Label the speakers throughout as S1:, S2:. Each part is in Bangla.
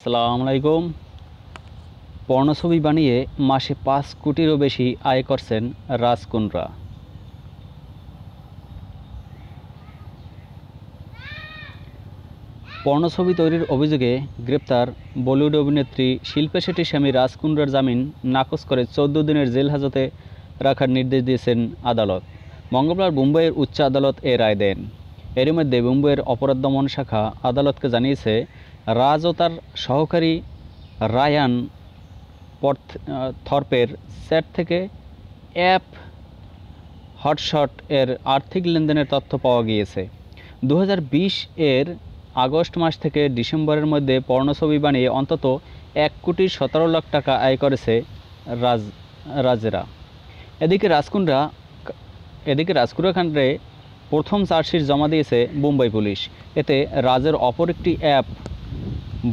S1: আসসালামু আলাইকুম। পর্ণছবি বানিয়ে মাসে ৫ কোটিরও বেশি আয় করছেন রাজ কুন্দ্রা। পর্ণছবি তৈরির অভিযোগে গ্রেপ্তার বলিউড অভিনেত্রী শিল্পা শেট্টির স্বামী রাজ কুন্দ্রার জামিন নাকচ করে ১৪ দিনের জেল হাজতে রাখার নির্দেশ দিয়েছেন আদালত। মঙ্গলবার মুম্বাইয়ের উচ্চ আদালত এ রায় দেন। এরই মধ্যে মুম্বাইয়ের অপরাধ দমন শাখা আদালতকে জানিয়েছে, রাজ ও তার সহকারী রায়ান থর্পের চ্যাট থেকে অ্যাপ হটশট এর আর্থিক লেনদেনের তথ্য পাওয়া গিয়েছে। ২০২০ এর আগস্ট মাস থেকে ডিসেম্বরের মধ্যে পর্ণছবি বানিয়ে অন্তত ১,১৭,০০,০০০ টাকা আয় করেছে রাজেরা। এদিকে রাজকুন্দ্রা কাণ্ডে প্রথম চার্জশিট জমা দিয়েছে মুম্বাই পুলিশ। এতে রাজের অপর একটি অ্যাপ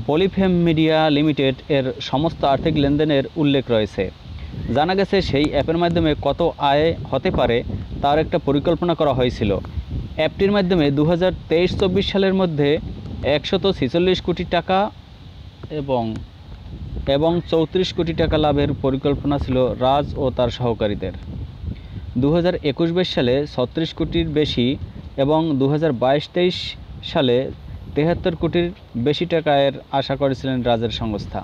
S1: বলিফেম মিডিয়া লিমিটেড এর সমস্ত আর্থিক লেনদেনের উল্লেখ রয়েছে। জানা গেছে, সেই অ্যাপের মাধ্যমে কত আয় হতে পারে তার একটা পরিকল্পনা করা হয়েছিল। অ্যাপটির মাধ্যমে ২০২৩-২৪ সালের মধ্যে ১৪৬ কোটি টাকা এবং ৩৪ কোটি টাকা লাভের পরিকল্পনা ছিল রাজ ও তার সহকারীদের। ২০২১-২২ সালে ৩৬ কোটির বেশি এবং ২০২২-২৩ সালে ৭৩ কোটির বেশি টাকা আয়ের আশা করেছিলেন রাজের সংস্থা।